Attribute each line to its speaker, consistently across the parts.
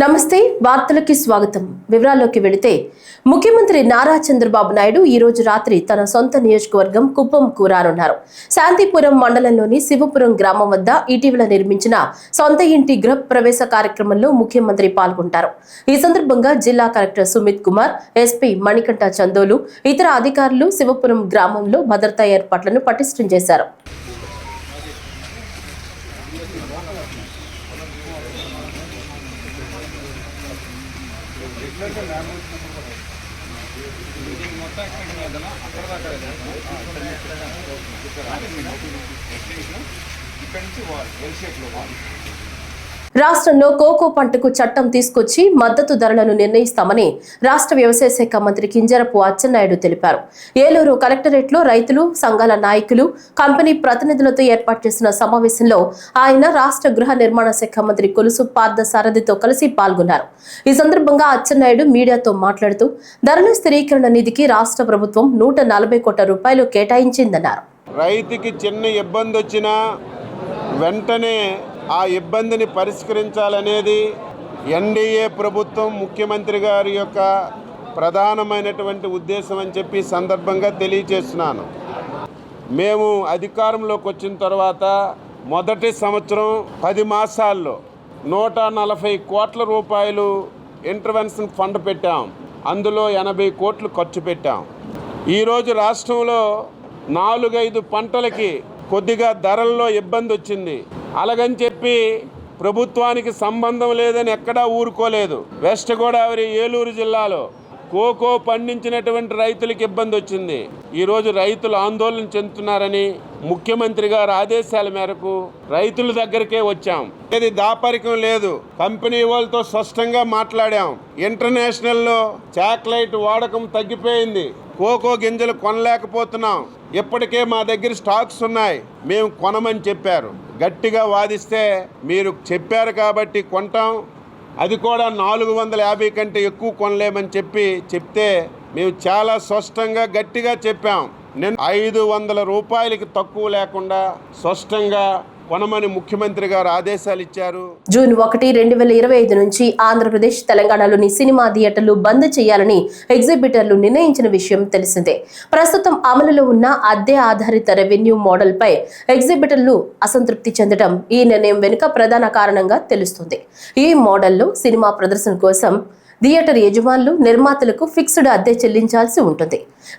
Speaker 1: నమస్తే వార్తలకి స్వాగతం. వివరాల్లోకి వెళితే ముఖ్యమంత్రి నారా చంద్రబాబు నాయుడు ఈ రోజు రాత్రి తన సొంత నియోజకవర్గం కుప్పంకు రానున్నారు. శాంతిపురం మండలంలోని శివపురం గ్రామం వద్ద ఇటీవల నిర్మించిన సొంత ఇంటి గృహ ప్రవేశ కార్యక్రమంలో ముఖ్యమంత్రి పాల్గొంటారు. ఈ సందర్భంగా జిల్లా కలెక్టర్ సుమిత్ కుమార్, ఎస్పీ మణికంఠ చందోలు, ఇతర అధికారులు శివపురం గ్రామంలో భద్రతా ఏర్పాట్లను పటిష్టం చేశారు. రాష్ట్రంలో కోకో పంటకు చట్టం తీసుకొచ్చి మద్దతు ధరలను నిర్ణయిస్తామని రాష్ట్ర వ్యవసాయ శాఖ మంత్రి కింజరపు అచ్చెన్నాయుడు తెలిపారు. ఏలూరు కలెక్టరేట్లో రైతులు, సంఘాల నాయకులు, కంపెనీ ప్రతినిధులతో ఏర్పాటు చేసిన సమావేశంలో ఆయన రాష్ట్ర గృహ నిర్మాణ శాఖ మంత్రి కొలుసు పార్థసారథితో కలిసి పాల్గొన్నారు. ఈ సందర్భంగా అచ్చెన్నాయుడు మీడియాతో మాట్లాడుతూ ధరల స్థిరీకరణ నిధికి రాష్ట్ర ప్రభుత్వం 140 కోట్ల రూపాయలు కేటాయించిందన్నారు.
Speaker 2: రైతుకి చిన్న ఇబ్బంది వచ్చినా వెంటనే ఆ ఇబ్బందిని పరిష్కరించాలనేది ఎన్డీఏ ప్రభుత్వం, ముఖ్యమంత్రి గారి యొక్క ప్రధానమైనటువంటి ఉద్దేశం అని చెప్పి సందర్భంగా తెలియజేస్తున్నాను. మేము అధికారంలోకి వచ్చిన తర్వాత మొదటి సంవత్సరం 10 మాసాల్లో 140 కోట్ల రూపాయలు ఇంటర్వెన్షన్ ఫండ్ పెట్టాం. అందులో 80 కోట్లు ఖర్చు పెట్టాం. ఈరోజు రాష్ట్రంలో 4-5 పంటలకి కొద్దిగా ధరల్లో ఇబ్బంది వచ్చింది. అలాగని చెప్పి ప్రభుత్వానికి సంబంధం లేదని ఎక్కడా ఊరుకోలేదు. వెస్ట్ గోదావరి, ఏలూరు జిల్లాలో కోకో పండించినటువంటి రైతులకు ఇబ్బంది వచ్చింది. ఈరోజు రైతులు ఆందోళన చెందుతున్నారని ముఖ్యమంత్రి గారి ఆదేశాల మేరకు రైతుల దగ్గరికే వచ్చాం. ఇది దాపరికం లేదు. కంపెనీ వాళ్ళతో స్పష్టంగా మాట్లాడాం. ఇంటర్నేషనల్లో చాక్లెట్ వాడకం తగ్గిపోయింది. కోకో గింజలు కొనలేకపోతున్నాం. ఇప్పటికే మా దగ్గర స్టాక్స్ ఉన్నాయి, మేము కొనమని చెప్పారు. గట్టిగా వాదిస్తే మీరు చెప్పారు కాబట్టి కొంటాం, అది కూడా 450 కంటే ఎక్కువ కొనలేమని చెప్తే మేము చాలా స్పష్టంగా గట్టిగా చెప్పాం. నేను 500 రూపాయలకి తక్కువ లేకుండా స్పష్టంగా కొనమని ముఖ్యమంత్రి గారు ఆదేశాలు ఇచ్చారు.
Speaker 1: జూన్ 1, 2025 నుంచి ఆంధ్రప్రదేశ్, తెలంగాణలోని సినిమా థియేటర్లు బంద్ చేయాలని ఎగ్జిబిటర్లు నిర్ణయించిన విషయం తెలిసిందే. ప్రస్తుతం అమలులో ఉన్న అద్దె ఆధారిత రెవెన్యూ మోడల్ పై ఎగ్జిబిటర్లు అసంతృప్తి చెందడం ఈ నిర్ణయం వెనుక ప్రధాన కారణంగా తెలుస్తుంది. ఈ మోడల్లో సినిమా ప్రదర్శన కోసం థియేటర్ యజమానులు, నిర్మాతలకు ఫిక్స్డ్ అద్దె చెల్లించాల్సి ఉంటుంది.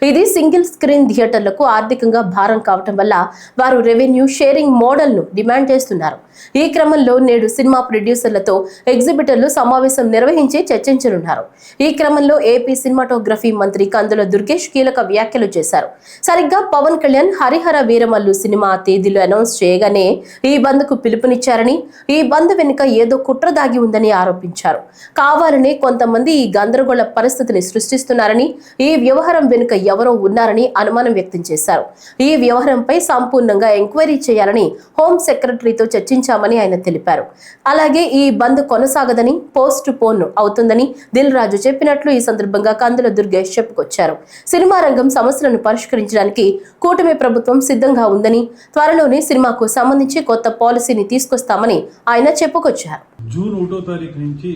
Speaker 1: ఇది సింగిల్ స్క్రీన్ థియేటర్లకు ఆర్థికంగా భారం కావటం వల్ల వారు రెవెన్యూ షేరింగ్ మోడల్ను డిమాండ్ చేస్తున్నారు. ఈ క్రమంలో నేడు సినిమా ప్రొడ్యూసర్లతో ఎగ్జిబిటర్లు సమావేశం నిర్వహించి చర్చించనున్నారు. ఈ క్రమంలో ఏపీ సినిమాటోగ్రఫీ మంత్రి కందుల దుర్గేష్ కీలక వ్యాఖ్యలు చేశారు. సరిగ్గా పవన్ కళ్యాణ్ హరిహర వీరమల్లు సినిమా తేదీలు అనౌన్స్ చేయగానే ఈ బంద్కు పిలుపునిచ్చారని, ఈ బంద్ వెనుక ఏదో కుట్ర దాగి ఉందని ఆరోపించారు. కావాలని కొంతమంది ఈ గందరగోళ పరిస్థితిని సృష్టిస్తున్నారని, ఈ వ్యవహారం వెనుక ఎవరో ఉన్నారని అనుమానం వ్యక్తం చేశారు. ఈ వ్యవహారంపై సంపూర్ణంగా ఎంక్వైరీ చేయాలని హోం సెక్రటరీతో చర్చించామని ఆయన తెలిపారు. అలాగే ఈ బంద్ కొనసాగదని, పోస్ట్ పోన్ అవుతుందని దిల్ రాజు చెప్పినట్లు ఈ సందర్భంగా కందుల దుర్గేష్ చెప్పుకొచ్చారు. సినిమా రంగం సమస్యలను పరిష్కరించడానికి కూటమి ప్రభుత్వం సిద్ధంగా ఉందని, త్వరలోనే సినిమాకు సంబంధించి కొత్త పాలసీని తీసుకొస్తామని ఆయన చెప్పుకొచ్చారు.
Speaker 3: జూన్ 1వ తారీఖు నుంచి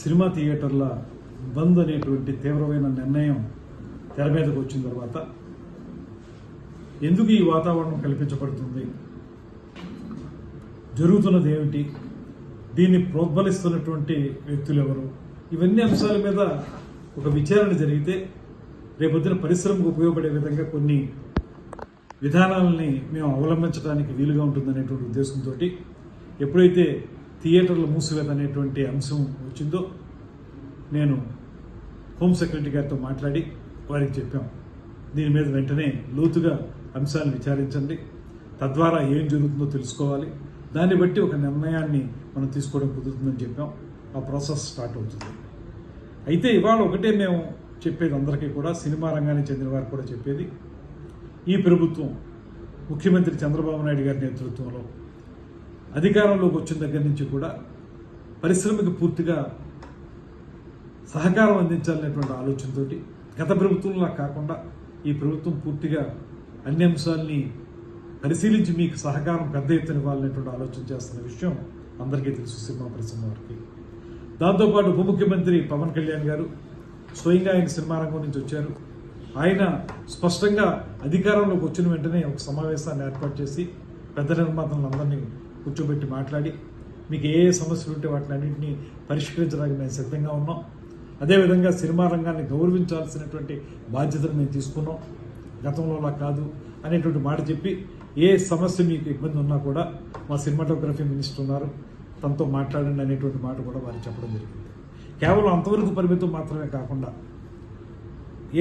Speaker 3: సినిమా థియేటర్ల బంద్ అనేటువంటి తీవ్రమైన నిర్ణయం తెర మీదకు వచ్చిన తర్వాత ఎందుకు ఈ వాతావరణం కల్పించబడుతుంది, జరుగుతున్నది ఏమిటి, దీన్ని ప్రోద్బలిస్తున్నటువంటి వ్యక్తులు ఎవరు, ఇవన్నీ అంశాల మీద ఒక విచారణ జరిగితే రేపొద్దున పరిశ్రమకు ఉపయోగపడే విధంగా కొన్ని విధానాలని మేము అవలంబించడానికి వీలుగా ఉంటుందనేటువంటి ఉద్దేశంతో ఎప్పుడైతే థియేటర్ల మూసివేత అనేటువంటి అంశం వచ్చిందో నేను హోం సెక్రటరీ గారితో మాట్లాడి వారికి చెప్పాం, దీని మీద వెంటనే లోతుగా అంశాలను విచారించండి, తద్వారా ఏం జరుగుతుందో తెలుసుకోవాలి, దాన్ని బట్టి ఒక నిర్ణయాన్ని మనం తీసుకోవడం కుదురుతుందని చెప్పాం. ఆ ప్రాసెస్ స్టార్ట్ అవుతుంది. అయితే ఇవాళ ఒకటే మేము చెప్పేది అందరికీ కూడా, సినిమా రంగానికి చెందిన వారు కూడా చెప్పేది, ఈ ప్రభుత్వం ముఖ్యమంత్రి చంద్రబాబు నాయుడు గారి నేతృత్వంలో అధికారంలోకి వచ్చిన దగ్గర నుంచి కూడా పరిశ్రమకి పూర్తిగా సహకారం అందించాలనేటువంటి ఆలోచనతో గత ప్రభుత్వంలా కాకుండా ఈ ప్రభుత్వం పూర్తిగా అన్ని అంశాలని పరిశీలించి మీకు సహకారం పెద్ద ఎత్తున ఇవ్వాలనేటువంటి ఆలోచన చేస్తున్న విషయం అందరికీ తెలుసు సినిమా పరిశ్రమ వారికి. దాంతోపాటు ఉప ముఖ్యమంత్రి పవన్ కళ్యాణ్ గారు స్వయంగా ఆయన సినిమా రంగం నుంచి వచ్చారు. ఆయన స్పష్టంగా అధికారంలోకి వచ్చిన వెంటనే ఒక సమావేశాన్ని ఏర్పాటు చేసి పెద్ద నిర్మాతలందరినీ కూర్చోబెట్టి మాట్లాడి మీకు ఏ సమస్యలు ఉంటే వాటిని అన్నింటినీ పరిష్కరించడానికి మేము సిద్ధంగా ఉన్నాం. అదేవిధంగా సినిమా రంగాన్ని గౌరవించాల్సినటువంటి బాధ్యతను మేము తీసుకున్నాం, గతంలోలా కాదు అనేటువంటి మాట చెప్పి ఏ సమస్య మీకు ఇబ్బంది ఉన్నా కూడా మా సినిమాటోగ్రఫీ మినిస్టర్ ఉన్నారు, తనతో మాట్లాడండి అనేటువంటి మాట కూడా వారు చెప్పడం జరిగింది. కేవలం అంతవరకు పరిమితం మాత్రమే కాకుండా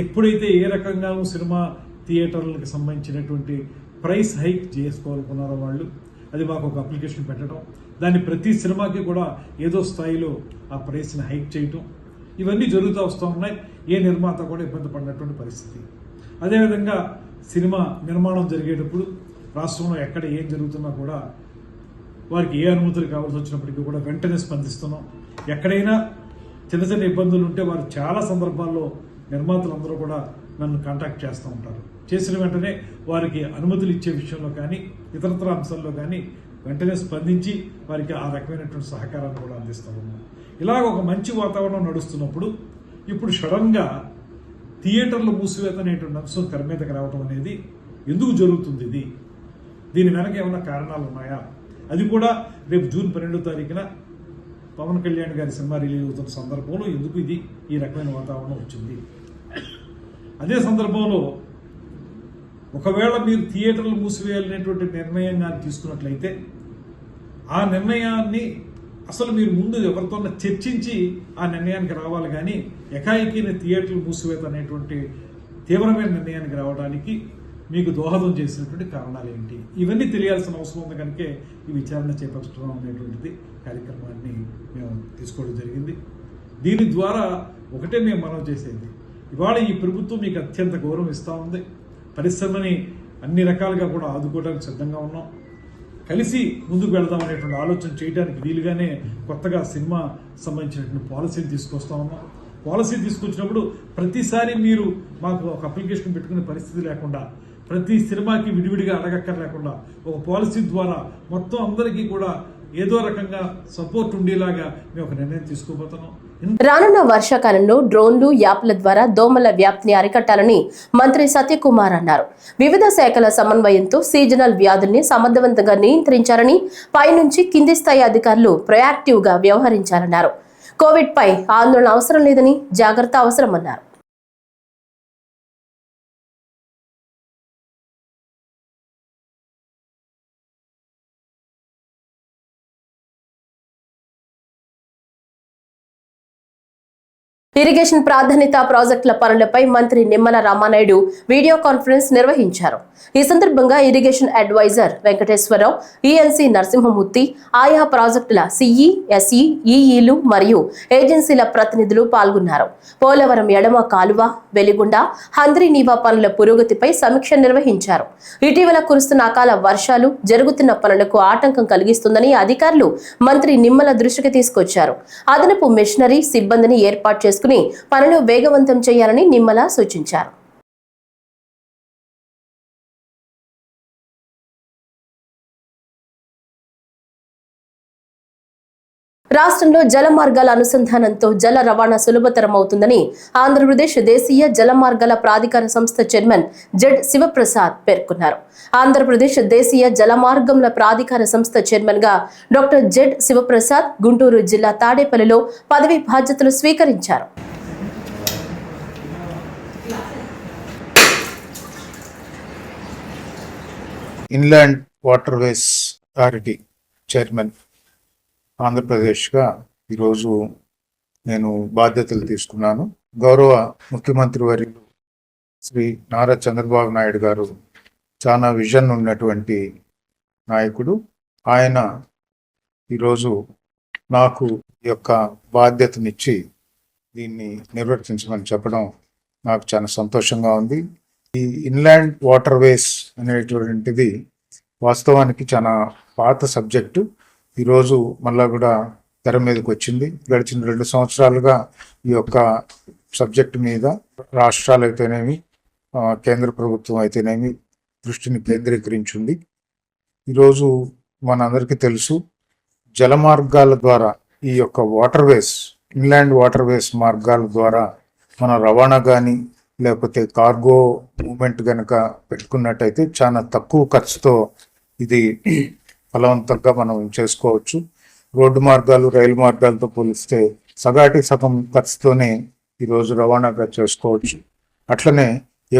Speaker 3: ఎప్పుడైతే ఏ రకంగానూ సినిమా థియేటర్లకు సంబంధించినటువంటి ప్రైస్ హైక్ చేసుకోవాలనుకున్నారో వాళ్ళు, అది మాకు ఒక అప్లికేషన్ పెట్టడం, దాన్ని ప్రతి సినిమాకి కూడా ఏదో స్థాయిలో ఆ ప్రైస్ని హైక్ చేయటం, ఇవన్నీ జరుగుతూ వస్తూ ఉన్నాయి. ఏ నిర్మాత కూడా ఇబ్బంది పడినటువంటి పరిస్థితి. అదేవిధంగా సినిమా నిర్మాణం జరిగేటప్పుడు రాష్ట్రంలో ఎక్కడ ఏం జరుగుతున్నా కూడా వారికి ఏ అనుమతులు కావాల్సి వచ్చినప్పటికీ కూడా వెంటనే స్పందిస్తున్నాం. ఎక్కడైనా చిన్న చిన్న ఇబ్బందులు ఉంటే వారు చాలా సందర్భాల్లో నిర్మాతలందరూ కూడా నన్ను కాంటాక్ట్ చేస్తూ ఉంటారు. చేసిన వెంటనే వారికి అనుమతులు ఇచ్చే విషయంలో కానీ ఇతరతర అంశాల్లో కానీ వెంటనే స్పందించి వారికి ఆ రకమైనటువంటి సహకారాన్ని కూడా అందిస్తూ ఉన్నాం. ఇలాగ ఒక మంచి వాతావరణం నడుస్తున్నప్పుడు ఇప్పుడు సడన్గా థియేటర్లు మూసివేత అనేటువంటి అంశం తెర మీదకి రావడం అనేది ఎందుకు జరుగుతుంది? దీని వెనక ఏమైనా కారణాలు ఉన్నాయా? అది కూడా రేపు జూన్ 12వ తారీఖున పవన్ కళ్యాణ్ గారి సినిమా రిలీజ్ అవుతున్న సందర్భంలో ఎందుకు ఈ రకమైన వాతావరణం వచ్చింది? అదే సందర్భంలో ఒకవేళ మీరు థియేటర్లు మూసివేయాలనేటువంటి నిర్ణయం కానీ తీసుకున్నట్లయితే ఆ నిర్ణయాన్ని అసలు మీరు ముందు ఎవరితో చర్చించి ఆ నిర్ణయానికి రావాలి. కానీ ఎకాయికీని థియేటర్లు మూసివేత అనేటువంటి తీవ్రమైన నిర్ణయానికి రావడానికి మీకు దోహదం చేసినటువంటి కారణాలు ఏంటి? ఇవన్నీ తెలియాల్సిన అవసరం ఉంది. కనుకే ఈ విచారణ చేపట్టడం అనేటువంటిది కార్యక్రమాన్ని మేము తీసుకోవడం జరిగింది. దీని ద్వారా ఒకటే మేము మనవి చేసేది, ఇవాళ ఈ ప్రభుత్వం మీకు అత్యంత గౌరవం ఇస్తూ ఉంది. పరిశ్రమని అన్ని రకాలుగా కూడా ఆదుకోవడానికి సిద్ధంగా ఉన్నాం. కలిసి ముందుకు వెళదాం అనేటువంటి ఆలోచన చేయడానికి వీలుగానే కొత్తగా సినిమా సంబంధించినటువంటి పాలసీని తీసుకొస్తా ఉన్నాం. పాలసీ తీసుకొచ్చినప్పుడు ప్రతిసారి మీరు మాకు ఒక అప్లికేషన్ పెట్టుకునే పరిస్థితి లేకుండా, ప్రతి సినిమాకి విడివిడిగా అడగక్కర్లేకుండా ఒక పాలసీ ద్వారా మొత్తం అందరికీ కూడా ఏదో రకంగా సపోర్ట్ ఉండేలాగా మేము ఒక నిర్ణయం తీసుకోబోతున్నాం.
Speaker 1: రానున్న వర్షాకాలంలో డ్రోన్లు, యాప్ల ద్వారా దోమల వ్యాప్తిని అరికట్టాలని మంత్రి సత్యకుమార్ అన్నారు. వివిధ శాఖల సమన్వయంతో సీజనల్ వ్యాధుల్ని సమర్థవంతంగా నియంత్రించాలని, పైనుంచి కింది స్థాయి అధికారులు ప్రొయాక్టివ్ గా వ్యవహరించాలన్నారు. కోవిడ్ పై ఆందోళన అవసరం లేదని, జాగ్రత్త అవసరమన్నారు. ఇరిగేషన్ ప్రాధాన్యత ప్రాజెక్టుల పనులపై మంత్రి నిమ్మల రామానాయుడు వీడియో కాన్ఫరెన్స్ నిర్వహించారు. ఈ సందర్భంగా irrigation adviser Venkateswararao, ENC Narasimhamurthy, ఆయా ప్రాజెక్టుల సిఈ, ఎస్ఈ, ఈఈలు మరియు ఏజెన్సీల ప్రతినిధులు పాల్గొన్నారు. పోలవరం ఎడమ కాలువ, వెలిగొండ, హంద్రీనీవా పనుల పురోగతిపై సమీక్ష నిర్వహించారు. ఇటీవల కురుస్తున్న అకాల వర్షాలు జరుగుతున్న పనులకు ఆటంకం కలిగిస్తుందని అధికారులు మంత్రి నిమ్మల దృష్టికి తీసుకొచ్చారు. అదనపు మిషనరీ సిబ్బందిని ఏర్పాటు చేసుకుని పనులు వేగవంతం చేయాలని నిమ్మల సూచించారు. రాష్ట్రంలో జల మార్గాల అనుసంధానంతో జల రవాణా సులభతరం అవుతుందని ఆంధ్రప్రదేశ్ దేశీయ జల మార్గాల ప్రాధికార సంస్థ చైర్మన్ జెడ్ శివప్రసాద్ పేర్కొన్నారు. ఆంధ్రప్రదేశ్ దేశీయ జల మార్గంల ప్రాధికార సంస్థ చైర్మన్ గా డాక్టర్ జెడ్ శివప్రసాద్ గుంటూరు జిల్లా తాడేపల్లిలో పదవి బాధ్యతలు స్వీకరించారు.
Speaker 4: ఇన్లాండ్ వాటర్వేస్ అథారిటీ చైర్మన్ ఆంధ్రప్రదేశ్గా ఈరోజు నేను బాధ్యతలు తీసుకున్నాను. గౌరవ ముఖ్యమంత్రి వర్యులు శ్రీ నారా చంద్రబాబు నాయుడు గారు చాలా విజన్ ఉన్నటువంటి నాయకుడు. ఆయన ఈరోజు నాకు ఈ యొక్క బాధ్యతనిచ్చి దీన్ని నిర్వర్తించమని చెప్పడం నాకు చాలా సంతోషంగా ఉంది. ఈ ఇన్లాండ్ వాటర్వేస్ అనేటువంటిది వాస్తవానికి చాలా పాత సబ్జెక్టు. ఈరోజు మళ్ళా కూడా తెర మీదకి వచ్చింది. గడిచిన 2 సంవత్సరాలుగా ఈ యొక్క సబ్జెక్టు మీద రాష్ట్రాలు అయితేనేమి, కేంద్ర ప్రభుత్వం అయితేనేమి దృష్టిని కేంద్రీకరించింది. ఈరోజు మనందరికీ తెలుసు, జల మార్గాల ద్వారా ఈ యొక్క వాటర్వేస్, ఇన్లాండ్ వాటర్వేస్ మార్గాల ద్వారా మన రవాణా కానీ లేకపోతే కార్గో మూమెంట్ కనుక పెట్టుకున్నట్టయితే చాలా తక్కువ ఖర్చుతో ఇది ఫలవంతంగా మనం చేసుకోవచ్చు. రోడ్డు మార్గాలు, రైలు మార్గాలతో పోలిస్తే సగాటి సగం ఖర్చుతోనే ఈరోజు రవాణాగా చేసుకోవచ్చు. అట్లనే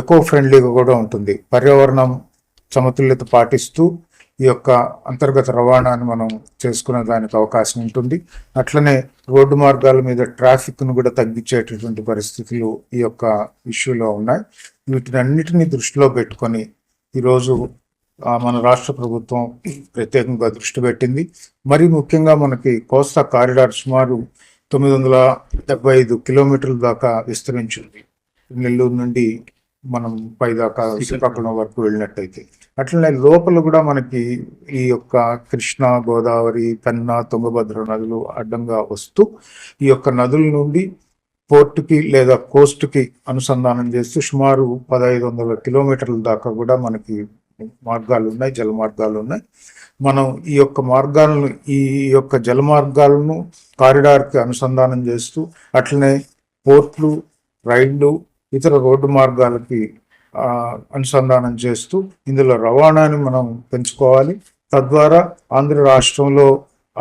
Speaker 4: ఎకో ఫ్రెండ్లీగా కూడా ఉంటుంది. పర్యావరణం సమతుల్యత పాటిస్తూ ఈ యొక్క అంతర్గత రవాణాను మనం చేసుకునే దానికి అవకాశం ఉంటుంది. అట్లనే రోడ్డు మార్గాల మీద ట్రాఫిక్ను కూడా తగ్గించేటటువంటి పరిస్థితులు ఈ యొక్క ఇష్యూలో ఉన్నాయి. వీటిని అన్నిటినీ దృష్టిలో పెట్టుకొని ఈరోజు మన రాష్ట్ర ప్రభుత్వం ప్రత్యేకంగా దృష్టి పెట్టింది. మరి ముఖ్యంగా మనకి కోస్తా కారిడార్ సుమారు 975 కిలోమీటర్ల దాకా విస్తరించింది. నెల్లూరు నుండి మనం పైదాకా శ్రీకాకుళం వరకు వెళ్ళినట్టయితే. అట్లనే లోపల కూడా మనకి ఈ యొక్క కృష్ణ, గోదావరి, పెన్నా, తుంగభద్ర నదులు అడ్డంగా వస్తూ ఈ యొక్క నదుల నుండి పోర్టుకి లేదా కోస్ట్కి అనుసంధానం చేస్తూ సుమారు 1500 కిలోమీటర్ల దాకా కూడా మనకి మార్గాలు ఉన్నాయి, జల మార్గాలు ఉన్నాయి. మనం ఈ యొక్క మార్గాలను, ఈ యొక్క జల మార్గాలను కారిడార్కి అనుసంధానం చేస్తూ అట్లనే పోర్ట్లు, రైళ్లు, ఇతర రోడ్డు మార్గాలకి అనుసంధానం చేస్తూ ఇందులో రవాణాని మనం పెంచుకోవాలి. తద్వారా ఆంధ్ర రాష్ట్రంలో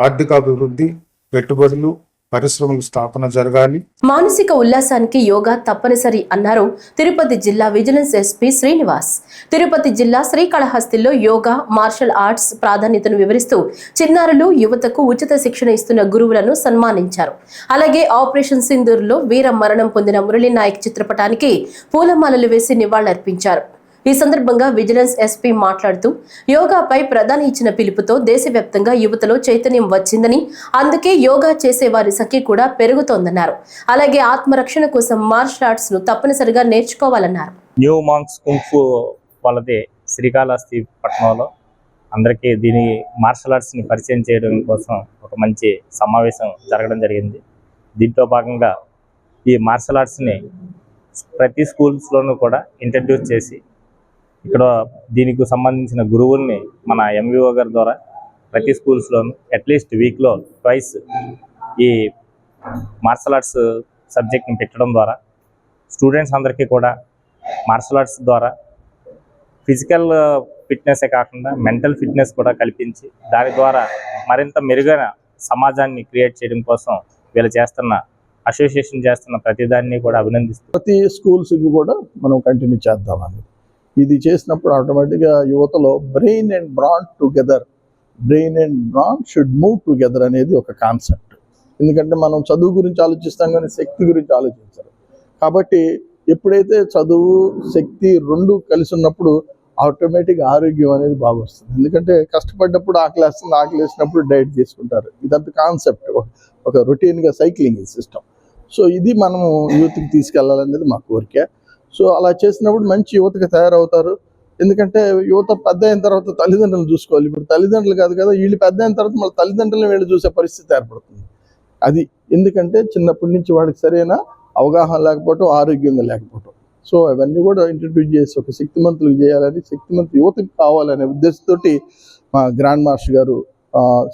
Speaker 4: ఆర్థికాభివృద్ధి, పెట్టుబడులు, పరిశ్రమల స్థాపన జరగాలి.
Speaker 1: మానసిక ఉల్లాసానికి యోగా తప్పనిసరి అన్నారు తిరుపతి జిల్లా విజిలెన్స్ ఎస్పీ శ్రీనివాస్. తిరుపతి జిల్లా శ్రీకాళహస్తిలో యోగా, మార్షల్ ఆర్ట్స్ ప్రాధాన్యతను వివరిస్తూ చిన్నారులు, యువతకు ఉచిత శిక్షణ ఇస్తున్న గురువులను సన్మానించారు. అలాగే ఆపరేషన్ సింధూర్లో వీర మరణం పొందిన మురళీ నాయక్ చిత్రపటానికి పూలమాలలు వేసి నివాళులర్పించారు. ఈ సందర్భంగా విజిలెన్స్ ఎస్పీ మాట్లాడుతూ యోగాపై ప్రధాని ఇచ్చిన పిలుపుతో దేశవ్యాప్తంగా యువతలో చైతన్యం వచ్చిందని, అందుకే యోగా చేసే వారి సంఖ్య కూడా పెరుగుతోందన్నారు. అలాగే ఆత్మరక్షణ కోసం మార్షల్ ఆర్ట్స్ ను తప్పనిసరిగా నేర్చుకోవాలన్నారు.
Speaker 5: న్యూ మాంక్స్ కుంఫు వాళ్ళది శ్రీకాళహస్తి పట్టణంలో అందరికీ దీని మార్షల్ ఆర్ట్స్ ని పరిచయం చేయడం కోసం ఒక మంచి సమావేశం జరగడం జరిగింది. దీంట్లో భాగంగా ఈ మార్షల్ ఆర్ట్స్ ని ప్రతి స్కూల్స్లోనూ కూడా ఇంట్రడ్యూస్ చేసి ఇక్కడ దీనికి సంబంధించిన గురువుల్ని మన ఎంవిఓ గారి ద్వారా ప్రతి స్కూల్స్లోనూ అట్లీస్ట్ వీక్లో ట్వైస్ ఈ మార్షల్ ఆర్ట్స్ సబ్జెక్ట్ని పెట్టడం ద్వారా స్టూడెంట్స్ అందరికీ కూడా మార్షల్ ఆర్ట్స్ ద్వారా ఫిజికల్ ఫిట్నెసే కాకుండా మెంటల్ ఫిట్నెస్ కూడా కల్పించి దాని ద్వారా మరింత మెరుగైన సమాజాన్ని క్రియేట్ చేయడం కోసం వీళ్ళు చేస్తున్న అసోసియేషన్ చేస్తున్న ప్రతిదాన్ని కూడా అభినందిస్తూ
Speaker 6: ప్రతి స్కూల్స్కి కూడా మనం కంటిన్యూ చేద్దామని. ఇది చేసినప్పుడు ఆటోమేటిక్గా యువతలో brain and bran should move together అనేది ఒక కాన్సెప్ట్. ఎందుకంటే మనం చదువు గురించి ఆలోచిస్తాం కానీ శక్తి గురించి ఆలోచించాలి. కాబట్టి ఎప్పుడైతే చదువు, శక్తి రెండు కలిసి ఉన్నప్పుడు ఆటోమేటిక్గా ఆరోగ్యం అనేది బాగా వస్తుంది. ఎందుకంటే కష్టపడ్డప్పుడు ఆకలి వేసినప్పుడు డైట్ చేసుకుంటారు. ఇదంతా కాన్సెప్ట్, ఒక రొటీన్గా సైక్లింగ్ సిస్టమ్. సో ఇది మనము యూత్కి తీసుకెళ్లాలనేది మా కోరిక. సో అలా చేసినప్పుడు మంచి యువతకి తయారవుతారు. ఎందుకంటే యువత పెద్ద అయిన తర్వాత తల్లిదండ్రులు చూసుకోవాలి. ఇప్పుడు తల్లిదండ్రులు కాదు కదా, వీళ్ళు పెద్ద అయిన తర్వాత మళ్ళీ తల్లిదండ్రులను వీళ్ళు చూసే పరిస్థితి ఏర్పడుతుంది. అది ఎందుకంటే చిన్నప్పటి నుంచి వాడికి సరైన అవగాహన లేకపోవటం, ఆరోగ్యంగా లేకపోవటం. సో అవన్నీ కూడా ఇంట్రడ్యూస్ చేసి ఒక శక్తిమంతులకు చేయాలని, శక్తిమంత యువతకి కావాలనే ఉద్దేశంతో మా గ్రాండ్ మాస్టర్ గారు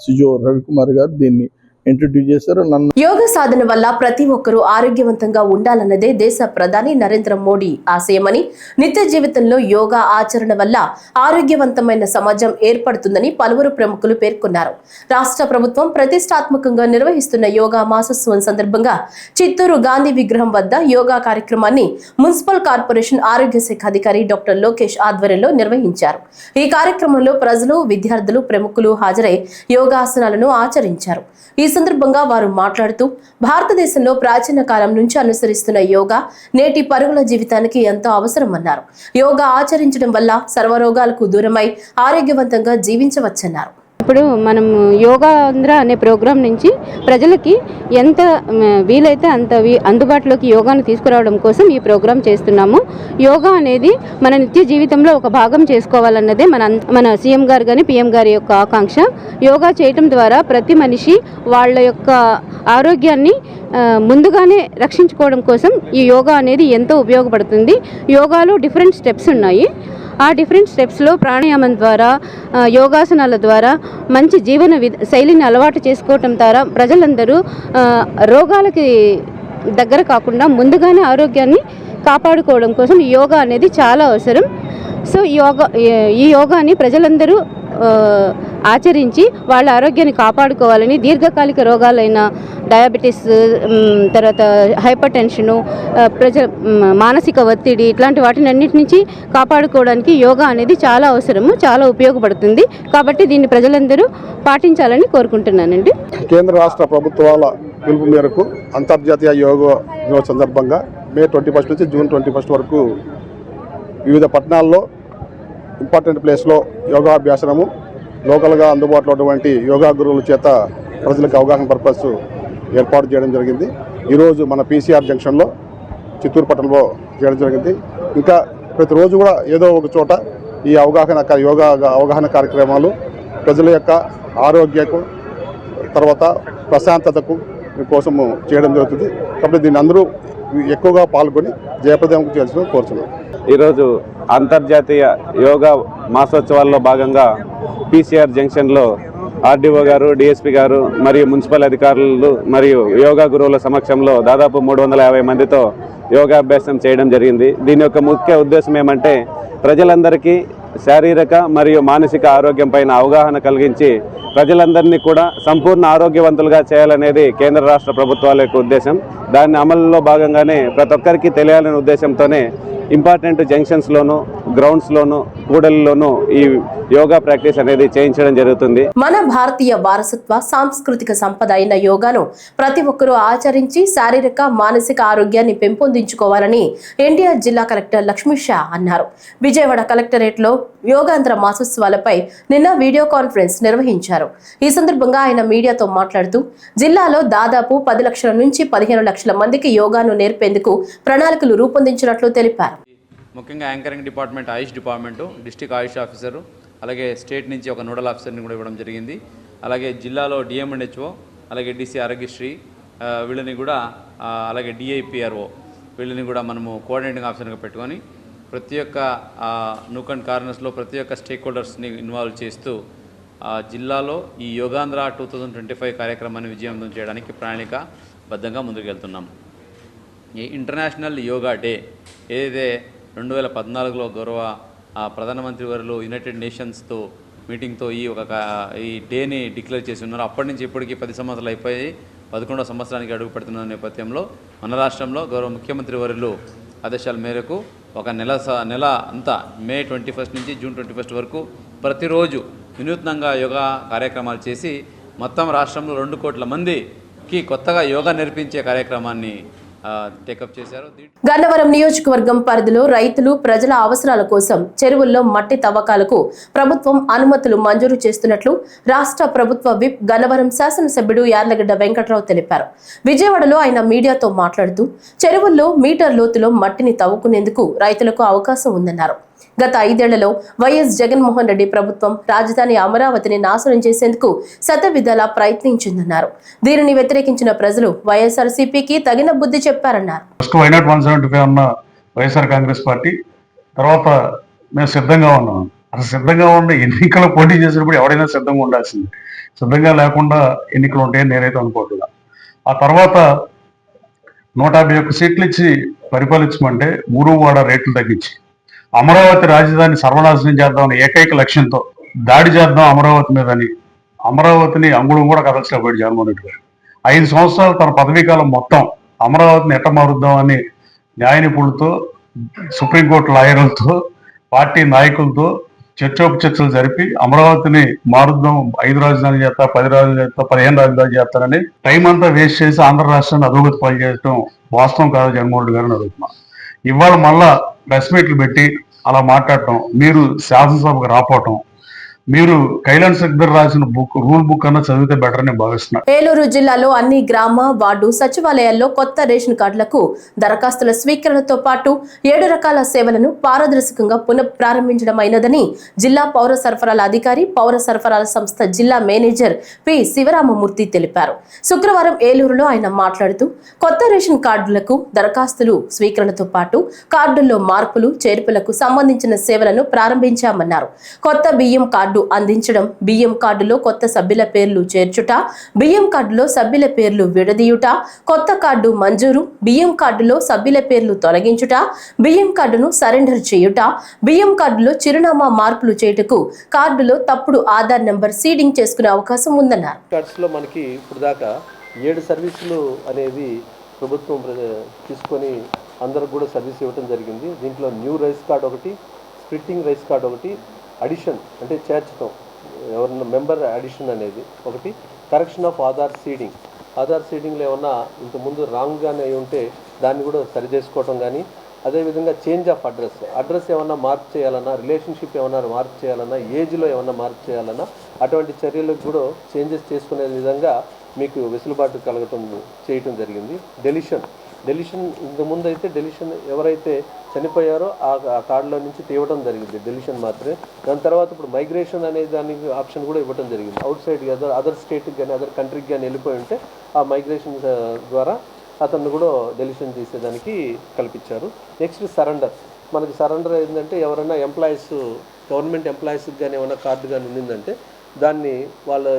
Speaker 6: సిజో రవికుమార్ గారు దీన్ని ఇంట్రడ్యూస్ చేశారు.
Speaker 1: యోగా సాధన వల్ల ప్రతి ఒక్కరూ ఆరోగ్యవంతంగా ఉండాలన్నదే దేశ ప్రధాని నరేంద్ర మోడీ ఆశయమని, నిత్య జీవితంలో యోగా ఆచరణ వల్ల ఆరోగ్యవంతమైన సమాజం ఏర్పడుతుందని పలువురు ప్రముఖులు పేర్కొన్నారు. రాష్ట్ర ప్రభుత్వం ప్రతిష్టాత్మకంగా నిర్వహిస్తున్న యోగా మాసోత్సవం సందర్భంగా చిత్తూరు గాంధీ విగ్రహం వద్ద యోగా కార్యక్రమాన్ని మున్సిపల్ కార్పొరేషన్ ఆరోగ్య శాఖ అధికారి డాక్టర్ లోకేష్ ఆధ్వర్యంలో నిర్వహించారు. ఈ కార్యక్రమంలో ప్రజలు, విద్యార్థులు, ప్రముఖులు హాజరై యోగాసనాలను ఆచరించారు. ఈ సందర్భంగా వారు మాట్లాడుతూ భారతదేశంలో ప్రాచీన కాలం నుంచి అనుసరిస్తున్న యోగా నేటి పరుగుల జీవితానికి ఎంతో అవసరమన్నారు. యోగా ఆచరించడం వల్ల సర్వరోగాలకు దూరమై ఆరోగ్యవంతంగా జీవించవచ్చన్నారు.
Speaker 7: ఇప్పుడు మనం యోగా ఆంధ్ర అనే ప్రోగ్రాం నుంచి ప్రజలకి ఎంత వీలైతే అంత అందుబాటులోకి యోగాను తీసుకురావడం కోసం ఈ ప్రోగ్రాం చేస్తున్నాము. యోగా అనేది మన నిత్య జీవితంలో ఒక భాగం చేసుకోవాలన్నదే మన సీఎం గారు కానీ పిఎం గారి యొక్క ఆకాంక్ష. యోగా చేయటం ద్వారా ప్రతి మనిషి వాళ్ళ యొక్క ఆరోగ్యాన్ని ముందుగానే రక్షించుకోవడం కోసం ఈ యోగా అనేది ఎంతో ఉపయోగపడుతుంది. యోగాలో డిఫరెంట్ స్టెప్స్ ఉన్నాయి. ఆ డిఫరెంట్ స్టెప్స్లో ప్రాణాయామం ద్వారా యోగాసనాల ద్వారా మంచి జీవన శైలిని అలవాటు చేసుకోవటం ద్వారా ప్రజలందరూ రోగాలకి దగ్గర కాకుండా ముందుగానే ఆరోగ్యాన్ని కాపాడుకోవడం కోసం యోగా అనేది చాలా అవసరం. సో ఈ యోగాని ప్రజలందరూ ఆచరించి వాళ్ళ ఆరోగ్యాన్ని కాపాడుకోవాలని, దీర్ఘకాలిక రోగాలైన డయాబెటీస్, తర్వాత హైపర్ టెన్షను, మానసిక ఒత్తిడి ఇట్లాంటి వాటిని అన్నిటి నుంచి కాపాడుకోవడానికి యోగా అనేది చాలా అవసరము, చాలా ఉపయోగపడుతుంది. కాబట్టి దీన్ని ప్రజలందరూ పాటించాలని కోరుకుంటున్నానండి.
Speaker 8: కేంద్ర రాష్ట్ర ప్రభుత్వాల పిలుపు మేరకు అంతర్జాతీయ యోగా దినోత్సవం సందర్భంగా మే 21 నుంచి జూన్ 21 వరకు వివిధ పట్టణాల్లో ఇంపార్టెంట్ ప్లేస్లో యోగాభ్యాసనము లోకల్గా అందుబాటులో ఉన్నటువంటి యోగా గురువుల చేత ప్రజలకు అవగాహన పర్పస్ ఏర్పాటు చేయడం జరిగింది. ఈరోజు మన PCR జంక్షన్లో చిత్తూరు పట్టణంలో చేయడం జరిగింది. ఇంకా ప్రతిరోజు కూడా ఏదో ఒక చోట ఈ అవగాహన కార్యక్రమాలు ప్రజల యొక్క ఆరోగ్యకు తర్వాత ప్రశాంతతకు కోసము చేయడం జరుగుతుంది. కాబట్టి దీన్ని అందరూ ఎక్కువగా పాల్గొని జయప్రదం చేయాల్సిన కోరుతున్నాం.
Speaker 9: ఈరోజు అంతర్జాతీయ యోగా మాసోత్సవాల్లో భాగంగా PCR జంక్షన్లో ఆర్డీఓ గారు, డిఎస్పీ గారు మరియు మున్సిపల్ అధికారులు మరియు యోగా గురువుల సమక్షంలో దాదాపు 350 మందితో యోగాభ్యాసం చేయడం జరిగింది. దీని యొక్క ముఖ్య ఉద్దేశం ఏమంటే ప్రజలందరికీ శారీరక మరియు మానసిక ఆరోగ్యం పైన అవగాహన కలిగించి ప్రజలందరినీ కూడా సంపూర్ణ ఆరోగ్యవంతులుగా చేయాలనేది కేంద్ర రాష్ట్ర ప్రభుత్వాల యొక్క ఉద్దేశం. దాని అమలులో భాగంగానే ప్రతి ఒక్కరికి తెలియాలనే ఉద్దేశంతోనే ఇంపార్టెంట్ జంక్షన్స్లోను, గ్రౌండ్స్లోను, కూడలిలోనూ ఈ యోగా ప్రాక్టీస్ అనేది చేయించడం జరుగుతుంది.
Speaker 1: మన భారతీయ వారసత్వ సాంస్కృతిక సంపద అయిన యోగాను ప్రతి ఒక్కరూ ఆచరించి శారీరక మానసిక ఆరోగ్యాన్ని పెంపొందించుకోవాలని ఎన్టీఆర్ జిల్లా కలెక్టర్ లక్ష్మీ షా అన్నారు. విజయవాడ కలెక్టరేట్ లో యోగాంధ్ర మాసోత్సవాలపై నిన్న వీడియో కాన్ఫరెన్స్ నిర్వహించారు. ఈ సందర్భంగా ఆయన మీడియాతో మాట్లాడుతూ జిల్లాలో దాదాపు 10 లక్షల నుంచి 15 లక్షల మందికి యోగాను నేర్పేందుకు ప్రణాళికలు రూపొందించినట్లు తెలిపారు.
Speaker 10: ముఖ్యంగా యాంకరింగ్ డిపార్ట్మెంట్, ఆయుష్ డిపార్ట్మెంటు, డిస్ట్రిక్ట్ ఆయుష్ ఆఫీసరు, అలాగే స్టేట్ నుంచి ఒక నోడల్ ఆఫీసర్ని కూడా ఇవ్వడం జరిగింది. అలాగే జిల్లాలో డిఎంఎన్హెచ్ఓ, అలాగే డిసి ఆరోగ్యశ్రీ వీళ్ళని కూడా, అలాగే డిఐపిఆర్ఓ వీళ్ళని కూడా మనము కోఆర్డినేటింగ్ ఆఫీసర్గా పెట్టుకొని ప్రతి ఒక్క నూక్ అండ్ కార్నర్స్లో ప్రతి ఒక్క స్టేక్ హోల్డర్స్ని ఇన్వాల్వ్ చేస్తూ జిల్లాలో ఈ యోగాంధ్ర 2025 కార్యక్రమాన్ని విజయవంతం చేయడానికి ప్రణాళికాబద్ధంగా ముందుకెళ్తున్నాం. ఈ ఇంటర్నేషనల్ యోగా డే ఏదైతే 2014లో గౌరవ ప్రధానమంత్రి వారు యునైటెడ్ నేషన్స్తో మీటింగ్తో ఈ డేని డిక్లేర్ చేసి ఉన్నారు. అప్పటి నుంచి ఇప్పటికీ 10 సంవత్సరాలు అయిపోయి 11వ సంవత్సరానికి అడుగు పెడుతున్న నేపథ్యంలో మన రాష్ట్రంలో గౌరవ ముఖ్యమంత్రి వర్యులు ఆదేశాల మేరకు ఒక నెల అంతా మే 21 నుంచి జూన్ 21 వరకు ప్రతిరోజు వినూత్నంగా యోగా కార్యక్రమాలు చేసి మొత్తం రాష్ట్రంలో 2 కోట్ల మందికి కొత్తగా యోగా నేర్పించే కార్యక్రమాన్ని టేకప్ చేశారు.
Speaker 1: గన్నవరం నియోజకవర్గం పరిధిలో రైతులు ప్రజల అవసరాల కోసం చెరువుల్లో మట్టి తవ్వకాలకు ప్రభుత్వం అనుమతులు మంజూరు చేస్తున్నట్లు రాష్ట్ర ప్రభుత్వ విప్ గన్నవరం శాసనసభ్యుడు యార్లగడ్డ వెంకట్రావు తెలిపారు. విజయవాడలో ఆయన మీడియాతో మాట్లాడుతూ చెరువుల్లో మీటర్ లోతులో మట్టిని తవ్వుకునేందుకు రైతులకు అవకాశం ఉందన్నారు. గత 5 ఏళ్లలో వైఎస్ జగన్మోహన్ రెడ్డి ప్రభుత్వం రాజధాని అమరావతిని నాశనం చేసేందుకు శతవిధాలా ప్రయత్నించిందన్నారు. దీనిని వ్యతిరేకించిన ప్రజలు వైఎస్ఆర్సీపీకి తగిన బుద్ధి చెప్పారన్నారు.
Speaker 11: వైనాట్ 175 ఉన్న వైఎస్ఆర్ కాంగ్రెస్ పార్టీ తర్వాత మేము సిద్ధంగా ఉన్నాం. అసలు సిద్ధంగా ఉండి ఎన్నికలు పోటీ చేసినప్పుడు ఎవరైనా సిద్ధంగా ఉండాల్సింది. సిద్ధంగా లేకుండా ఎన్నికలు ఉంటాయని నేనైతే అనుకోవట్లేదు. ఆ తర్వాత 151 సీట్లు ఇచ్చి పరిపాలించమంటే 3 వాడ రేట్లు తగ్గించి అమరావతి రాజధాని సర్వనాశనం చేద్దామని ఏకైక లక్ష్యంతో దాడి చేద్దాం అమరావతి మీదని అమరావతిని అంగుళం కూడా కదల్చలేకపోయాడు జగన్మోహన్ రెడ్డి గారు. 5 సంవత్సరాలు తన పదవీకాలం మొత్తం అమరావతిని ఎట్ట మారుద్దామని న్యాయ నిపుణులతో, సుప్రీంకోర్టు లాయర్లతో, పార్టీ నాయకులతో చర్చోపచర్చలు జరిపి అమరావతిని మారుద్దాం, 5 రాజధానులు చేస్తా, 10 రాజధానులు చేస్తా, 15 రాజధానులు చేస్తారని టైం అంతా వేస్ట్ చేసి ఆంధ్ర రాష్ట్రాన్ని అధోగతి పాలు చేయడం వాస్తవం కాదు జగన్మోహన్ రెడ్డి గారిని అడుగుతున్నాం. ఇవాళ మళ్ళా ప్రెస్ మీట్లు పెట్టి అలా మాట్లాడటం, మీరు శాసనసభకు రాపోవటం, మీరు కైలాన్ సగ్దర్ రాసిన రూల్ బుక్ అన్న చదివితే బెటర్ అని భావిస్తున్నా.
Speaker 1: ఏలూరు జిల్లాలో అన్ని గ్రామ వార్డు సచివాలయాల్లో కొత్త రేషన్ కార్డులకు దరఖాస్తుల స్వీకరణతో పాటు 7 రకాల సేవలను పారదర్శకంగా పునఃప్రారంభించడమైనదని జిల్లా పౌర సరఫరాల అధికారి, పౌర సరఫరాల సంస్థ జిల్లా మేనేజర్ పి శివరామమూర్తి తెలిపారు. శుక్రవారం ఏలూరులో ఆయన మాట్లాడుతూ కొత్త రేషన్ కార్డులకు దరఖాస్తులు స్వీకరణతో పాటు కార్డుల్లో మార్పులు చేర్పులకు సంబంధించిన సేవలను ప్రారంభించామన్నారు. కొత్త బియ్యం కార్డు అందించడం, బియ్యం కార్డులో కొత్త సభ్యుల పేర్లు చేర్చుట, బియ్యం కార్డులో సభ్యుల పేర్లు విడదీయుట, కొత్త కార్డు మంజూరు, బియ్యం కార్డులో సభ్యుల పేర్లు తొలగించుట, బియ్యం కార్డును సరెండర్ చేయుట, బియ్యం కార్డులో చిరునామా మార్పులు చేయుటకు కార్డులో తప్పుడు ఆధార్ నెంబర్ సీడింగ్ చేసుకునే అవకాశం ఉందన్నారు.
Speaker 12: కార్డ్స్లో మనకి ఇప్పుడు దాకా 7 సర్వీసులు అనేది ప్రభుత్వం తీసుకొని అందరికి కూడా సర్వీస్ ఇవ్వడం జరిగింది. దీంట్లో న్యూ రైస్ కార్డ్ ఒకటి, స్ప్లిట్టింగ్ రైస్ కార్డ్ ఒకటి, అడిషన్ అంటే చేర్చడం, ఎవరన్నా మెంబర్ అడిషన్ అనేది ఒకటి, కరెక్షన్ ఆఫ్ ఆధార్ సీడింగ్లో ఏమన్నా ఇంతకుముందు రాంగ్గానే అయి ఉంటే దాన్ని కూడా సరి చేసుకోవటం కానీ, అదేవిధంగా చేంజ్ ఆఫ్ అడ్రస్ ఏమన్నా మార్పు చేయాలన్నా, రిలేషన్షిప్ ఏమన్నా మార్పు చేయాలన్నా, ఏజ్లో ఏమన్నా మార్పు చేయాలన్నా అటువంటి చర్యలకు కూడా చేంజెస్ చేసుకునే విధంగా మీకు వెసులుబాటు చేయటం జరిగింది. డెలిషన్ ఇంతకుముందు అయితే డెలిషన్ ఎవరైతే చనిపోయారో ఆ కార్డులో నుంచి తీయడం జరిగింది, డెలిషన్ మాత్రమే. దాని తర్వాత ఇప్పుడు మైగ్రేషన్ అనే దానికి ఆప్షన్ కూడా ఇవ్వడం జరిగింది. అవుట్ సైడ్ అదర్ స్టేట్కి కానీ అదర్ కంట్రీకి కానీ వెళ్ళిపోయి ఉంటే ఆ మైగ్రేషన్ ద్వారా అతన్ని కూడా డెలిషన్ చేసేదానికి కల్పించారు. Next surrender. మనకి సరెండర్ ఏంటంటే ఎవరైనా గవర్నమెంట్ ఎంప్లాయీస్కి కానీ ఏమైనా కార్డు కానీ ఉండిందంటే దాన్ని వాళ్ళు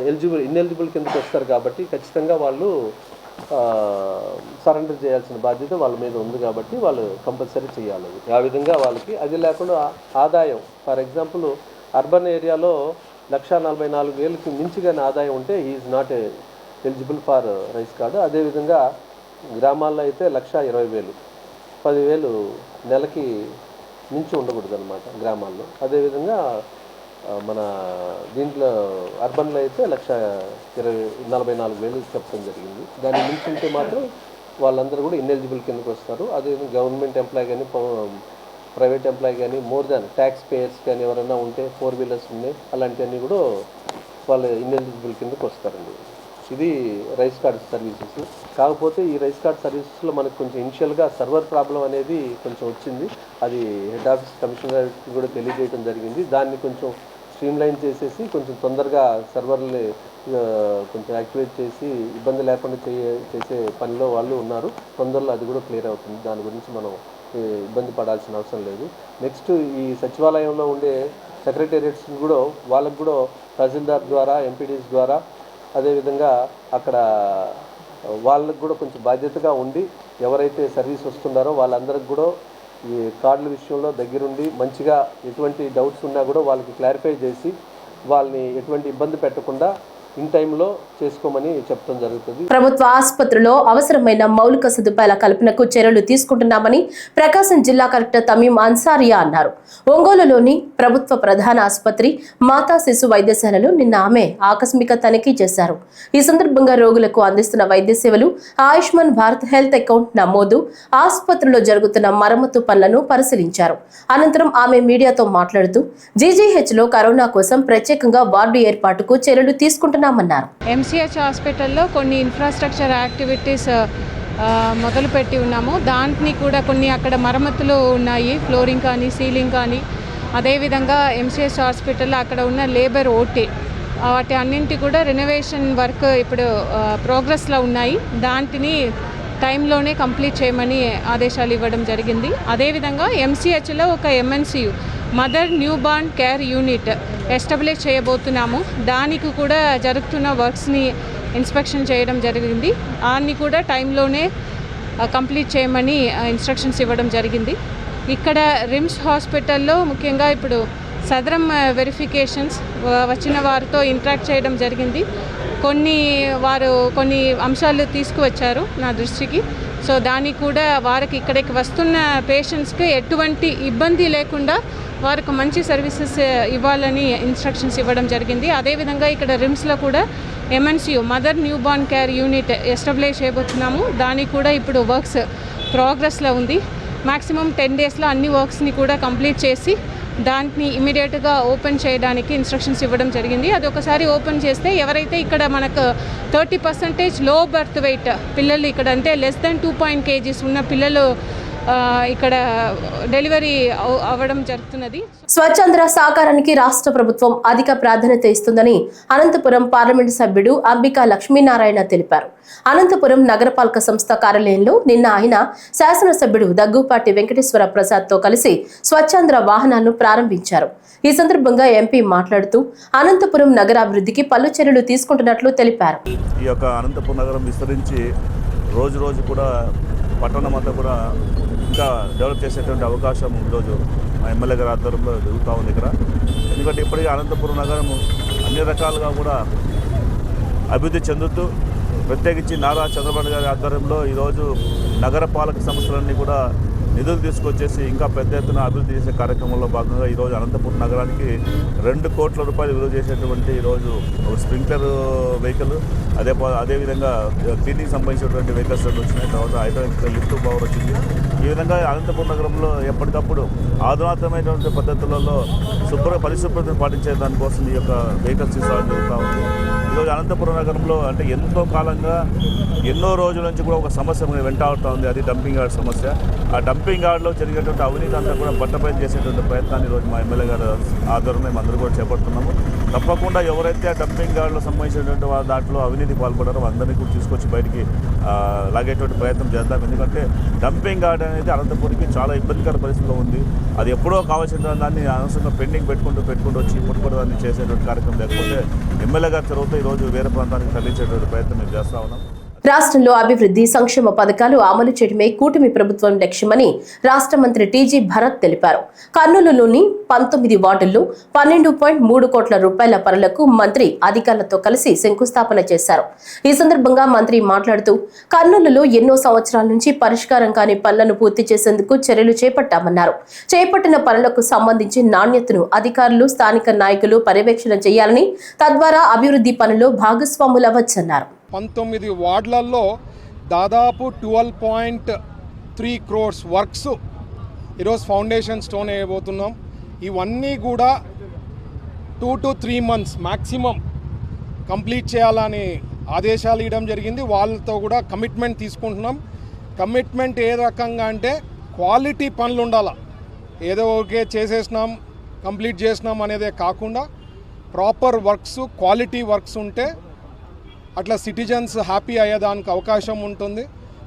Speaker 12: ఇన్ఎలిజిబుల్ కిందకి వస్తారు కాబట్టి ఖచ్చితంగా వాళ్ళు సరెండర్ చేయాల్సిన బాధ్యత వాళ్ళ మీద ఉంది కాబట్టి వాళ్ళు కంపల్సరీ చేయాలి. ఆ విధంగా వాళ్ళకి అది లేకుండా ఆదాయం, ఫర్ ఎగ్జాంపుల్ అర్బన్ ఏరియాలో 1,44,000కి మించి కానీ ఆదాయం ఉంటే is not eligible for rice card. అదేవిధంగా గ్రామాల్లో అయితే 1,20,000, 10,000 నెలకి మించి ఉండకూడదు అనమాట గ్రామాల్లో. అదేవిధంగా మన దీంట్లో అర్బన్లో అయితే 1,44,000 చెప్పడం జరిగింది. దాన్ని మించి ఉంటే మాత్రం వాళ్ళందరూ కూడా ఇన్ఎలిజిబుల్ కిందకి వస్తారు. అదేవిధంగా గవర్నమెంట్ ఎంప్లాయ్ కానీ ప్రైవేట్ ఎంప్లాయ్ కానీ మోర్ దాన్ ట్యాక్స్ పేయర్స్ కానీ ఎవరైనా ఉంటే 4 వీలర్స్ ఉన్నాయి అలాంటివన్నీ కూడా వాళ్ళు ఇన్ఎలిజిబుల్ కిందకి వస్తారండి. ఇది రైస్ కార్డ్ సర్వీసెస్. కాకపోతే ఈ రైస్ కార్డ్ సర్వీసెస్లో మనకు కొంచెం ఇనిషియల్గా సర్వర్ ప్రాబ్లం అనేది కొంచెం వచ్చింది. అది హెడ్ ఆఫీస్ కమిషనర్కి కూడా తెలియజేయడం జరిగింది. దాన్ని కొంచెం స్ట్రీమ్లైన్ చేసేసి కొంచెం తొందరగా సర్వర్ని కొంచెం యాక్టివేట్ చేసి ఇబ్బంది లేకుండా చేసే పనిలో వాళ్ళు ఉన్నారు. తొందరలో అది కూడా క్లియర్ అవుతుంది. దాని గురించి మనం ఇబ్బంది పడాల్సిన అవసరం లేదు. నెక్స్ట్ ఈ సచివాలయంలో ఉండే సెక్రటేరియట్స్ కూడా వాళ్ళకు కూడా తహసీల్దార్ ద్వారా, ఎంపీడీస్ ద్వారా, అదేవిధంగా అక్కడ వాళ్ళకు కూడా కొంచెం బాధ్యతగా ఉండి ఎవరైతే సర్వీస్ వస్తున్నారో వాళ్ళందరికి కూడా ఈ కార్డుల విషయంలో దగ్గరుండి మంచిగా ఎటువంటి డౌట్స్ ఉన్నా కూడా వాళ్ళకి క్లారిఫై చేసి వాళ్ళని ఎటువంటి ఇబ్బంది పెట్టకుండా ఇన్ టైంలో చేసుకోమని చెప్పడం జరుగుతుంది.
Speaker 1: ప్రభుత్వ ఆసుపత్రిలో అవసరమైన మౌలిక సదుపాయాల కల్పనకు చర్యలు తీసుకుంటున్నామని ప్రకాశం జిల్లా కలెక్టర్ తమీం అన్సారియా అన్నారు. ఒంగోలులోని ప్రభుత్వ ప్రధాన ఆసుపత్రి మాతా శిశు వైద్యశాలలో నిన్న ఆమె ఆకస్మిక తనిఖీ చేశారు. ఈ సందర్భంగా రోగులకు అందిస్తున్న వైద్య సేవలు, ఆయుష్మాన్ భారత్ హెల్త్ అకౌంట్ నమోదు, ఆసుపత్రిలో జరుగుతున్న మరమ్మతు పనులను పరిశీలించారు. అనంతరం ఆమె మీడియాతో మాట్లాడుతూ జీజీహెచ్లో కరోనా కోసం ప్రత్యేకంగా వార్డు ఏర్పాటుకు చర్యలు తీసుకుంటున్నారు.
Speaker 7: ఎంసీహెచ్ హాస్పిటల్లో కొన్ని ఇన్ఫ్రాస్ట్రక్చర్ యాక్టివిటీస్ మొదలుపెట్టి ఉన్నాము. దాన్ని కూడా కొన్ని అక్కడ మరమ్మతులు ఉన్నాయి, ఫ్లోరింగ్ కానీ సీలింగ్ కానీ. అదేవిధంగా ఎంసీహెచ్ హాస్పిటల్లో అక్కడ ఉన్న లేబర్ ఓటీ వాటి అన్నింటి కూడా రెనోవేషన్ వర్క్ ఇప్పుడు ప్రోగ్రెస్లో ఉన్నాయి. దాంటిని టైంలోనే కంప్లీట్ చేయమని ఆదేశాలు ఇవ్వడం జరిగింది. అదేవిధంగా ఎంసీహెచ్లో ఒక MNCU mother newborn care unit establish చేయబోతున్నాము. దానికి కూడా జరుగుతున్న వర్క్స్ని ఇన్స్పెక్షన్ చేయడం జరిగింది. దాన్ని కూడా టైంలోనే కంప్లీట్ చేయమని ఇన్స్ట్రక్షన్స్ ఇవ్వడం జరిగింది. ఇక్కడ రిమ్స్ హాస్పిటల్లో ముఖ్యంగా ఇప్పుడు సదరం వెరిఫికేషన్స్ వచ్చిన వారితో ఇంటరాక్ట్ చేయడం జరిగింది. కొన్ని అంశాలు తీసుకువచ్చారు నా దృష్టికి. సో దానికి కూడా వారికి ఇక్కడికి వస్తున్న పేషెంట్స్కి ఎటువంటి ఇబ్బంది లేకుండా వారికి మంచి సర్వీసెస్ ఇవ్వాలని ఇన్స్ట్రక్షన్స్ ఇవ్వడం జరిగింది. అదేవిధంగా ఇక్కడ రిమ్స్లో కూడా MNCU mother newborn care unit establish చేయబోతున్నాము. దానికి కూడా ఇప్పుడు వర్క్స్ ప్రోగ్రెస్లో ఉంది. మ్యాక్సిమం 10 డేస్లో అన్ని వర్క్స్ని కూడా కంప్లీట్ చేసి దాన్ని ఇమీడియట్గా ఓపెన్ చేయడానికి ఇన్స్ట్రక్షన్స్ ఇవ్వడం జరిగింది. అది ఒకసారి ఓపెన్ చేస్తే ఎవరైతే ఇక్కడ మనకు 30% లో బర్త్ వెయిట్ పిల్లలు ఇక్కడ అంటే లెస్ దెన్ 2 kgs ఉన్న పిల్లలు ఇక్కడ డెలివరీ అవ్వడం జరుగుతున్నది.
Speaker 1: స్వచ్ఛంద్ర సాకారానికి రాష్ట్ర ప్రభుత్వం అధిక ప్రాధాన్యత ఇస్తుందని అనంతపురం పార్లమెంటు సభ్యుడు అంబికా లక్ష్మీనారాయణ తెలిపారు. అనంతపురం నగరపాలక సంస్థ కార్యాలయంలో నిన్న ఆయన శాసనసభ్యుడు దగ్గుపాటి వెంకటేశ్వర ప్రసాద్ తో కలిసి స్వచ్ఛంద్ర వాహనాలను ప్రారంభించారు. ఈ సందర్భంగా ఎంపీ మాట్లాడుతూ అనంతపురం నగరాభివృద్ధికి పలు చర్యలు తీసుకుంటున్నట్లు తెలిపారు.
Speaker 13: ఈ యొక్క అనంతపురం నగరం విస్తరించి రోజు రోజు కూడా పట్టణం అంతా కూడా ఇంకా డెవలప్ చేసేటువంటి అవకాశం ఈరోజు మా ఎమ్మెల్యే గారి ఆధ్వర్యంలో జరుగుతూ ఉంది ఇక్కడ. ఎందుకంటే ఇప్పటికీ అనంతపురం నగరం అన్ని రకాలుగా కూడా అభివృద్ధి చెందుతూ, ప్రత్యేకించి నారా చంద్రబాబు గారి ఆధ్వర్యంలో ఈరోజు నగరపాలక సంస్థలన్నీ కూడా నిధులు తీసుకొచ్చేసి ఇంకా పెద్ద ఎత్తున అభివృద్ధి చేసే కార్యక్రమంలో భాగంగా ఈరోజు అనంతపురం నగరానికి 2 కోట్ల రూపాయలు విలువ చేసేటువంటి ఈరోజు స్ప్రింక్లర్ వెహికల్, అదేవిధంగా క్లీనింగ్ సంబంధించినటువంటి వెహికల్స్ వచ్చినాయి. తర్వాత హైడ్రాలిక్ లిఫ్ట్ పవర్ వచ్చింది. ఈ విధంగా అనంతపురం నగరంలో ఎప్పటికప్పుడు ఆధునాతనమైనటువంటి పద్ధతులలో పరిశుభ్రతను పాటించే దానికోసం ఈ యొక్క వెహికల్స్ తీసుకోవడం జరుగుతూ ఉంది. ఈరోజు అనంతపురం నగరంలో అంటే ఎంతో కాలంగా ఎన్నో రోజుల నుంచి కూడా ఒక సమస్య వెంటాడుతూ ఉంది. అది డంపింగ్ యార్డ్ సమస్య. ఆ డంపింగ్ యార్డ్లో జరిగేటువంటి అవినీతి అంతా కూడా బట్టబయలు చేసేటువంటి ప్రయత్నాన్ని ఈరోజు మా ఎమ్మెల్యే గారు ఆధ్వర్యంలో మేము అందరూ కూడా చేపడుతున్నాము. తప్పకుండా ఎవరైతే ఆ డంపింగ్ యార్డ్లో సంబంధించినటువంటి వారు దాంట్లో అవినీతి పాల్పడారో అందరినీ కూడా తీసుకొచ్చి బయటికి లాగేటువంటి ప్రయత్నం చేద్దాం. ఎందుకంటే డంపింగ్ యార్డ్ అనేది అనంతపురికి చాలా ఇబ్బందికర పరిస్థితిలో ఉంది. అది ఎప్పుడో కావాల్సిన దాన్ని అనవసరంగా పెండింగ్ పెట్టుకుంటూ వచ్చి ఇప్పుడు కూడా దాన్ని చేసేటువంటి కార్యక్రమం లేకపోతే ఎమ్మెల్యే గారి చొరవతో ఈరోజు వేరే ప్రాంతానికి తరలించేటువంటి ప్రయత్నం మేము చేస్తూ ఉన్నాం.
Speaker 1: రాష్ట్రంలో అభివృద్ధి సంక్షేమ పథకాలు అమలు చేయడమే కూటమి ప్రభుత్వం లక్ష్యమని రాష్ట్ర మంత్రి టీజీ భరత్ తెలిపారు. కర్నూలులోని 19 వార్డుల్లో 12.3 కోట్ల రూపాయల పనులకు మంత్రి అధికారులతో కలిసి శంకుస్థాపన చేశారు. ఈ సందర్భంగా మంత్రి మాట్లాడుతూ కర్నూలులో ఎన్నో సంవత్సరాల నుంచి పరిష్కారం కాని పనులను పూర్తి చేసేందుకు చర్యలు చేపట్టామన్నారు. చేపట్టిన పనులకు సంబంధించి నాణ్యతను అధికారులు, స్థానిక నాయకులు పర్యవేక్షణ చేయాలని, తద్వారా అభివృద్ధి పనుల్లో భాగస్వాములవ్వచ్చన్నారు.
Speaker 14: 19 వార్డులలో దాదాపు 12.3 crores వర్క్స్ ఈరోజు ఫౌండేషన్ స్టోన్ వేయబోతున్నాం. ఇవన్నీ కూడా 2 to 3 months మ్యాక్సిమం కంప్లీట్ చేయాలని ఆదేశాలు ఇవ్వడం జరిగింది. వాళ్ళతో కూడా కమిట్మెంట్ తీసుకుంటున్నాం. కమిట్మెంట్ ఏ రకంగా అంటే క్వాలిటీ పనులు ఉండాలా. ఏదో ఓకే చేసేసినాం, కంప్లీట్ చేసినాం అనేదే కాకుండా ప్రాపర్ వర్క్స్, క్వాలిటీ వర్క్స్ ఉంటే అట్లా సిటిజన్స్ హ్యాపీ అయ్యేదానికి అవకాశం ఉంటుంది.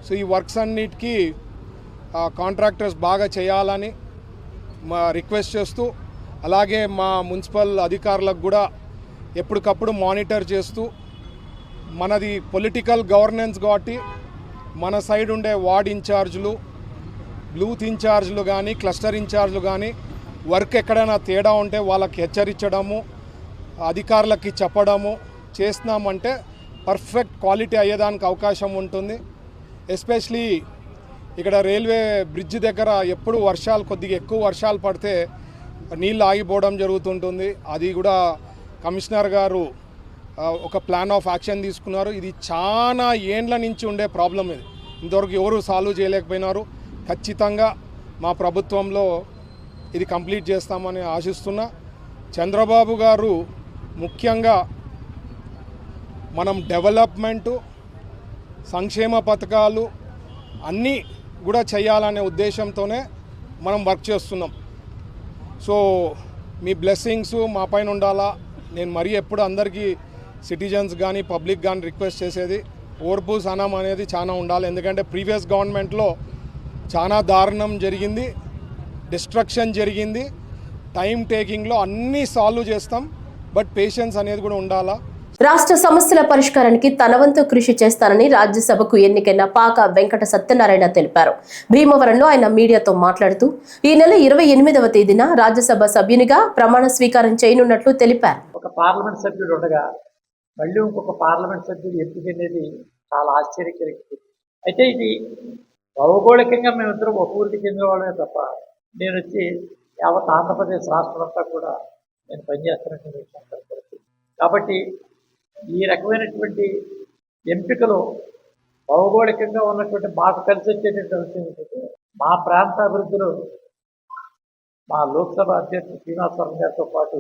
Speaker 14: సో ఈ వర్క్స్ అన్నిటికీ కాంట్రాక్టర్స్ బాగా చేయాలని మా రిక్వెస్ట్ చేస్తూ, అలాగే మా మున్సిపల్ అధికారులకు కూడా ఎప్పటికప్పుడు మానిటర్ చేస్తూ, మనది పొలిటికల్ గవర్నెన్స్ కాబట్టి మన సైడ్ ఉండే వార్డ్ ఇన్ఛార్జులు, బూత్ ఇన్ఛార్జులు కానీ, క్లస్టర్ ఇన్ఛార్జులు కానీ వర్క్ ఎక్కడైనా తేడా ఉంటే వాళ్ళకి హెచ్చరించడము, అధికారులకి చెప్పడము చేస్తున్నామంటే పర్ఫెక్ట్ క్వాలిటీ అయ్యేదానికి అవకాశం ఉంటుంది. ఎస్పెషలీ ఇక్కడ రైల్వే బ్రిడ్జ్ దగ్గర ఎప్పుడు కొద్దిగా ఎక్కువ వర్షాలు పడితే నీళ్ళు ఆగిపోవడం జరుగుతుంటుంది. అది కూడా కమిషనర్ గారు ఒక ప్లాన్ ఆఫ్ యాక్షన్ తీసుకున్నారు. ఇది చాలా ఏండ్ల నుంచి ఉండే ప్రాబ్లం. ఇది ఇంతవరకు ఎవరు సాల్వ్ చేయలేకపోయినారు. ఖచ్చితంగా మా ప్రభుత్వంలో ఇది కంప్లీట్ చేస్తామని ఆశిస్తున్నా. చంద్రబాబు గారు ముఖ్యంగా మనం డెవలప్మెంటు, సంక్షేమ పథకాలు అన్నీ కూడా చేయాలనే ఉద్దేశంతోనే మనం వర్క్ చేస్తున్నాం. సో మీ బ్లెస్సింగ్స్ మా పైన ఉండాలా. నేను మరీ ఎప్పుడు అందరికీ సిటిజన్స్ కానీ పబ్లిక్ కానీ రిక్వెస్ట్ చేసేది ఓర్పు సహనం అనేది చాలా ఉండాలి. ఎందుకంటే ప్రీవియస్ గవర్నమెంట్లో చాలా దారుణం జరిగింది, డిస్ట్రక్షన్ జరిగింది. టైం టేకింగ్లో అన్నీ సాల్వ్ చేస్తాం, బట్ పేషెన్స్ అనేది కూడా ఉండాలా.
Speaker 1: రాష్ట్ర సమస్యల పరిష్కారానికి తన వంతు కృషి చేస్తానని రాజ్యసభకు ఎన్నికైన పాక వెంకట సత్యనారాయణ తెలిపారు. భీమవరంలో ఆయన మీడియాతో మాట్లాడుతూ ఈ నెల 28వ తేదీన రాజ్యసభ సభ్యునిగా ప్రమాణ స్వీకారం చేయనున్నట్లు తెలిపారు.
Speaker 15: ఒక పార్లమెంట్ సభ్యుడు ఉండగా మళ్ళీ ఇంకొక పార్లమెంట్ సభ్యుడు ఎంపిక అనేది చాలా ఆశ్చర్యకరంగా. అయితే ఇది భౌగోళికంగా మేమిద్దరం ఒక ఊరికి చెందిన వాళ్ళమే తప్ప నేను వచ్చి యావత్ ఆంధ్రప్రదేశ్ రాష్ట్రం అంతా కూడా నేను పనిచేస్తున్నటువంటి విషయం. కాబట్టి ఈ రకమైనటువంటి ఎంపికలు భౌగోళికంగా ఉన్నటువంటి మాకు కలిసి వచ్చేటువంటి విషయం ఏంటంటే మా ప్రాంత అభివృద్ధిలో మా లోక్సభ అధ్యక్షుడు శ్రీనివాసవరం గారితో పాటు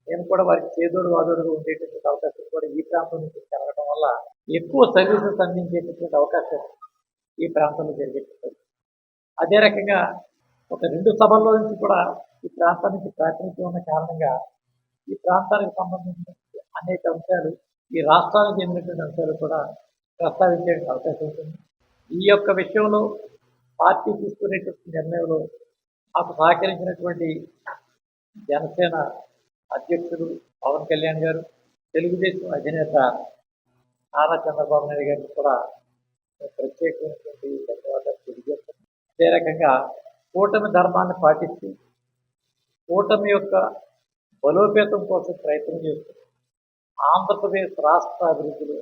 Speaker 15: నేను కూడా వారికి చేదోడు వాదోడుగా ఉండేటటువంటి అవకాశం కూడా ఈ ప్రాంతం నుంచి కలగడం వల్ల ఎక్కువ సర్వీసెస్ అందించేటటువంటి అవకాశం ఈ ప్రాంతంలో జరిగేటటువంటి. అదే రకంగా ఒక 2 సభల్లో నుంచి కూడా ఈ ప్రాంతం నుంచి ప్రాతినిధ్యం ఉన్న కారణంగా ఈ ప్రాంతానికి సంబంధించిన అనేక అంశాలు, ఈ రాష్ట్రానికి చెందినటువంటి అంశాలు కూడా ప్రస్తావించే అవకాశం ఉంటుంది. ఈ యొక్క విషయంలో పార్టీ తీసుకునేటటువంటి నిర్ణయంలో మాకు సహకరించినటువంటి జనసేన అధ్యక్షుడు పవన్ కళ్యాణ్ గారు, తెలుగుదేశం అధినేత నారా చంద్రబాబు నాయుడు గారికి కూడా ప్రత్యేకమైనటువంటి ధన్యవాదాలు తెలియజేస్తున్నాను. అదే రకంగా కూటమి ధర్మాన్ని పాటిస్తూ కూటమి యొక్క బలోపేతం కోసం ప్రయత్నం చేస్తూ ఆంధ్రప్రదేశ్ రాష్ట్ర అభివృద్ధిలో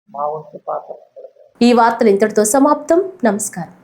Speaker 15: మా వంతు పాత్ర.
Speaker 1: ఈ వార్తలు ఇంతటితో సమాప్తం. నమస్కారం.